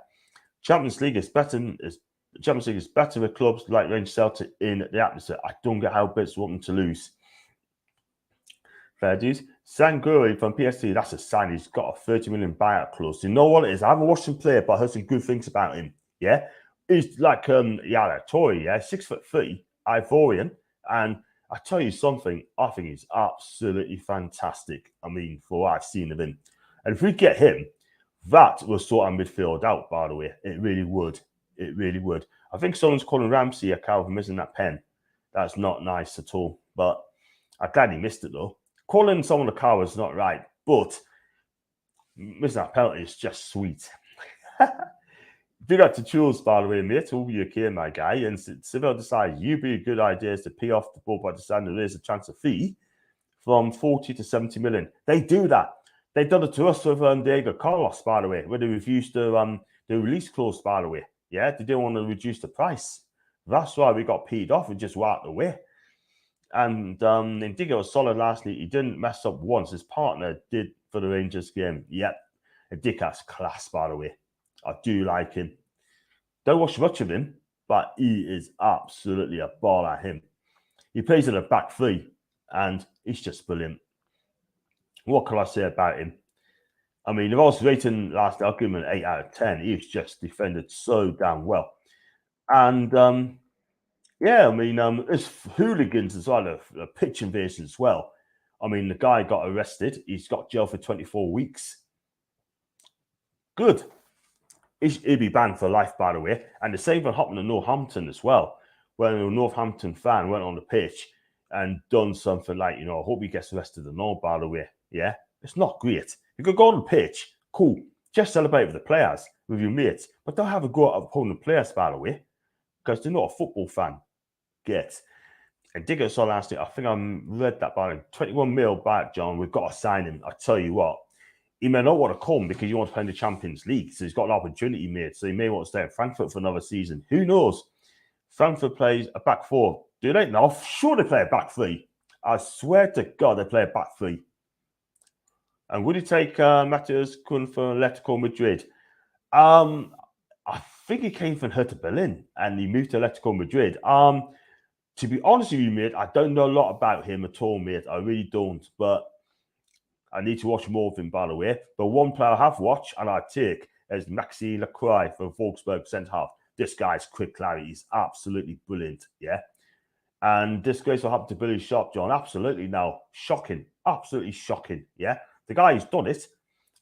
Champions League is better with clubs like Rangers Celtic in the atmosphere. I don't get how Bits want them to lose. Fair dues. Sanguri from PSG, that's a sign. He's got a 30 million buyout clause. You know what it is? I haven't watched him play, but I heard some good things about him. Yeah. He's like Tory, yeah, 6'3", Ivorian. And I tell you something, I think he's absolutely fantastic. I mean, for what I've seen of him. And if we get him, that will sort our midfield out, by the way. It really would. It really would. I think someone's calling Ramsey a cow for missing that pen. That's not nice at all. But I'm glad he missed it, though. Calling someone a coward is not right, but missing that penalty is just sweet. Big up to Jules, by the way, mate. Will be okay, my guy. And Seville decides you'd be a good idea to pay off the ball by deciding to raise the transfer fee from 40 to 70 million. They do that. They've done it to us with Diego Carlos, by the way, where they reduced the release clause, by the way. Yeah, they didn't want to reduce the price. That's why we got paid off and just walked away. And Indigo was solid last night. He didn't mess up once. His partner did for the Rangers game. Yep. Indigo's class, by the way. I do like him. Don't watch much of him, but he is absolutely a ball at him. He plays in a back three, and he's just brilliant. What can I say about him? I mean, if I was rating last night, I'll give him an 8 out of 10. He was just defended so damn well. And yeah, I mean, there's hooligans as well, a pitch invasion as well. I mean, the guy got arrested. He's got jail for 24 weeks. Good. He'd be banned for life, by the way. And the same thing happened to Northampton as well, when a Northampton fan went on the pitch and done something like, I hope he gets arrested and all, by the way. Yeah, it's not great. You could go on the pitch, cool. Just celebrate with the players, with your mates. But don't have a go at opponent players, by the way, because they're not a football fan. And Digger saw last night, I think I read that by 21 mil back, John. We've got to sign him. I tell you what, he may not want to come because he wants to play in the Champions League. So he's got an opportunity, mate. So he may want to stay at Frankfurt for another season. Who knows? Frankfurt plays a back four. Do they? No, sure they play a back three. I swear to God they play a back three. And would you take Matheus Cunha for Atletico Madrid? I think he came from Hertha Berlin and he moved to Atletico Madrid. To be honest with you, mate, I don't know a lot about him at all, mate. I really don't. But I need to watch more of him, by the way. But one player I have watched and I take is Maxi Lacroix for Wolfsburg centre half. This guy's quick clarity. He's absolutely brilliant. Yeah. And disgraceful happened to Billy Sharp, John. Absolutely now. Shocking. Absolutely shocking. Yeah. The guy who's done it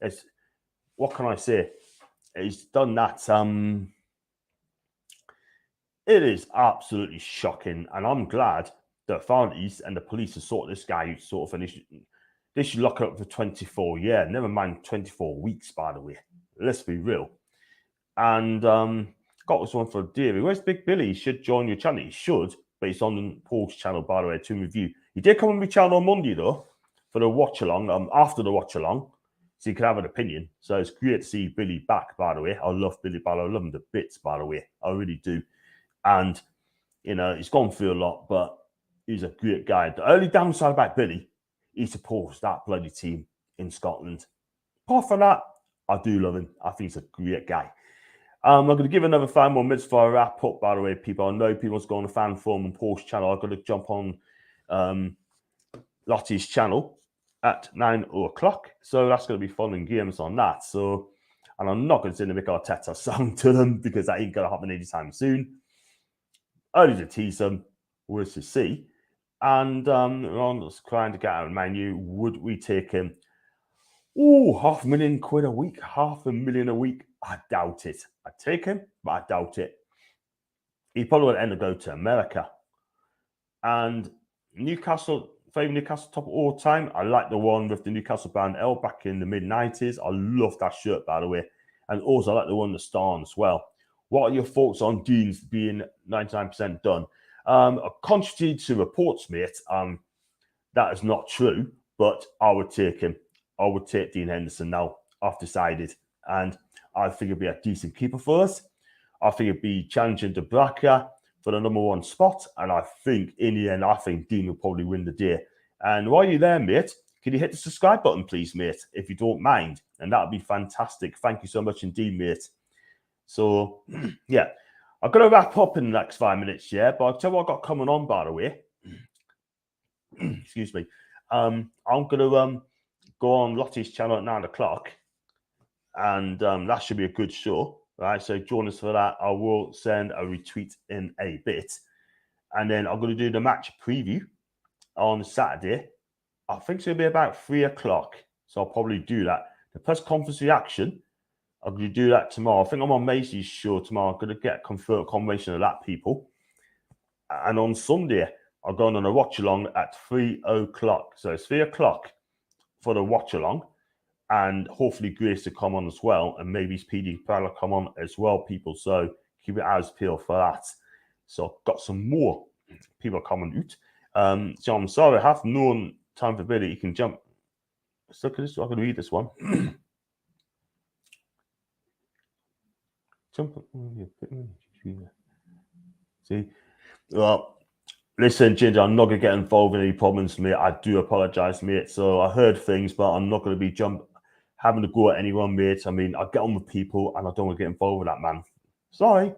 is, what can I say? He's done that. It is absolutely shocking. And I'm glad the authorities and the police have sorted this guy out sort of finished. They should lock up for 24 years. Never mind 24 weeks, by the way. Let's be real. And got this one for Deary. Where's Big Billy? He should join your channel. He should, but he's on Paul's channel, by the way, to review. He did come on my channel on Monday, though, for the watch-along, after the watch-along, so you can have an opinion. So it's great to see Billy back, by the way. I love Billy, by the way. I love him to bits, by the way. I really do. And, you know, he's gone through a lot, but he's a great guy. The only downside about Billy, he supports that bloody team in Scotland. Apart from that, I do love him. I think he's a great guy. I'm going to give another 5 more minutes for a wrap up, by the way, people. I know people's going to fan forum and Paul's channel. I've got to jump on Lottie's channel at 9 o'clock. So that's going to be fun and games on that. So, and I'm not going to sing the Mick Arteta song to them because that ain't going to happen anytime soon. Only to tease them, we'll to see. And I'm just trying to get out of Man U. Would we take him? Oh, £500,000 a week, £500,000 a week. I doubt it. I'd take him, but I doubt it. He probably would end up going to America. And Newcastle, favourite Newcastle top of all time. I like the one with the Newcastle band L back in the mid-90s. I love that shirt, by the way. And also, I like the one, the Star as well. What are your thoughts on Dean's being 99% done? Contrary to reports, mate, that is not true, but I would take him. I would take Dean Henderson now. I've decided. And I think it'd be a decent keeper for us. I think it'd be challenging to Braka for the #1 spot. And I think, in the end, I think Dean will probably win the day. And while you're there, mate, can you hit the subscribe button, please, mate, if you don't mind? And that would be fantastic. Thank you so much indeed, mate. So, yeah, I'm going to wrap up in the next 5 minutes, yeah, but I'll tell you what I've got coming on, by the way. Excuse me. I'm going to go on Lottie's channel at 9 o'clock, and that should be a good show, right? So join us for that. I will send a retweet in a bit, and then I'm going to do the match preview on Saturday. I think it's going to be about 3 o'clock, so I'll probably do that. The press conference reaction, I'm going to do that tomorrow. I think I'm on Macy's show tomorrow. I'm going to get a confirmation of that, people. And on Sunday, I'm going on a watch-along at 3 o'clock. So it's 3 o'clock for the watch-along. And hopefully Grace to come on as well. And maybe Speedy will come on as well, people. So keep your eyes peeled for that. So I've got some more people coming out. So I'm sorry, I have no time for Billy. You can jump. Let's look at this. I can read this one. See? Well, listen, Ginger, I'm not going to get involved in any problems, mate. I do apologise, mate. So I heard things, but I'm not going to be having to go at anyone, mate. I mean, I get on with people and I don't want to get involved with that, man. Sorry.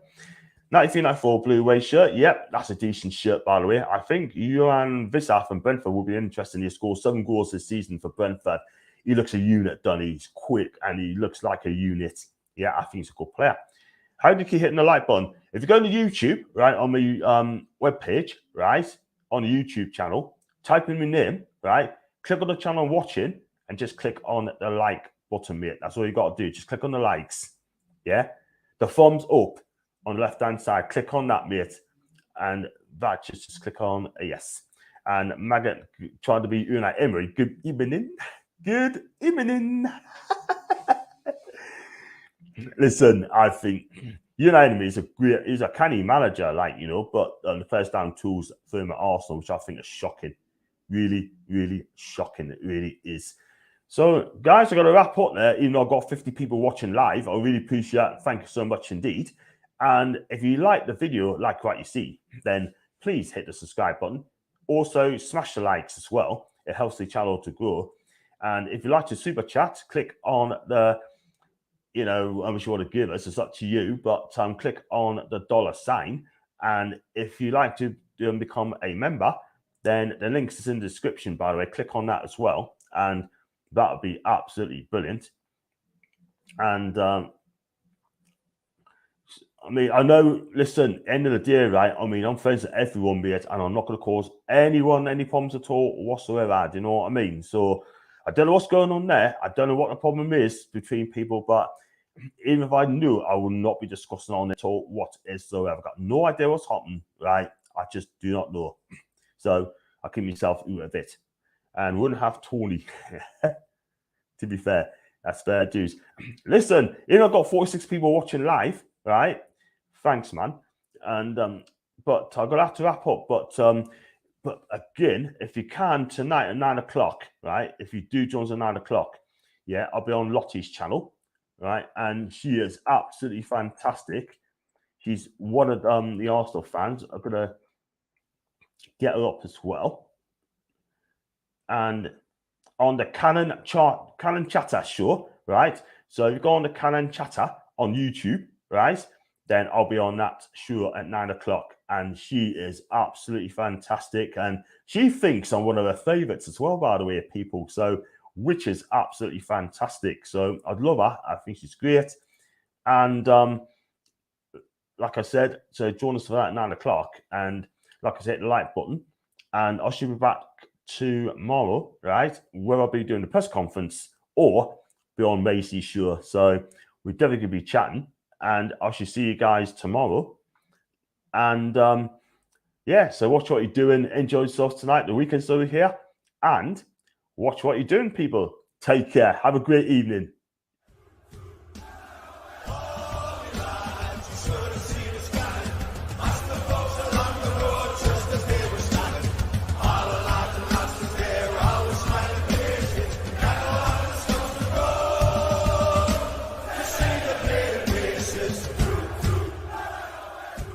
93-94 blue away shirt. Yep, that's a decent shirt, by the way. I think Johan Visser from Brentford will be interesting. He scored 7 goals this season for Brentford. He looks a unit, done. He's quick and he looks like a unit. Yeah, I think he's a good player. How do you keep hitting the like button? If you go to YouTube, right, on my webpage, right, on the YouTube channel, type in my name, right, click on the channel I'm watching, and just click on the like button, mate. That's all you got to do. Just click on the likes, yeah? The thumbs up on the left-hand side, click on that, mate, and that just click on a yes. And Maggot trying to be Unai Emery. Good evening. Good evening. Listen, I think Unai Emery is he's a canny manager, like, you know, but the first down tools for him at Arsenal, which I think is shocking. Really, really shocking. It really is. So, guys, I've got to wrap up there, even though I've got 50 people watching live. I really appreciate it. Thank you so much indeed. And if you like the video, like what you see, then please hit the subscribe button. Also, smash the likes as well. It helps the channel to grow. And if you like to super chat, click on the, how much you want to give us, it's up to you, but click on the $sign. And if you like to become a member, then the links is in the description, by the way. Click on that as well, and that would be absolutely brilliant. And I mean, I know, listen, end of the day, right? I mean, I'm friends with everyone, mate, and I'm not going to cause anyone any problems at all whatsoever. Do you know what I mean? So I don't know what's going on there. I don't know what the problem is between people, but even if I knew, I would not be discussing on it at all whatsoever. I've got no idea what's happening, right? I just do not know. So I keep myself out of it. And wouldn't have Tony, to be fair. That's fair dues. Listen, I've got 46 people watching live, right? Thanks, man. And but I'm gonna have to wrap up. But again, if you can tonight at 9 o'clock, right? If you do join us at 9 o'clock, yeah, I'll be on Lottie's channel, right? And she is absolutely fantastic. She's one of the Arsenal fans. I'm gonna get her up as well. And on the Canon Chatter show, right? So if you go on the Canon Chatter on YouTube, right? Then I'll be on that show at 9 o'clock. And she is absolutely fantastic. And she thinks I'm one of her favorites as well, by the way, people. So, which is absolutely fantastic. So I'd love her. I think she's great. And like I said, so join us for that at 9 o'clock. And like I said, the like button. And I should be back tomorrow, right? Where I'll be doing the press conference or be on Macy's show. So we're definitely going to be chatting. And I should see you guys tomorrow. And yeah, so watch what you're doing. Enjoy yourself tonight. The weekend's over here. And watch what you're doing, people. Take care. Have a great evening.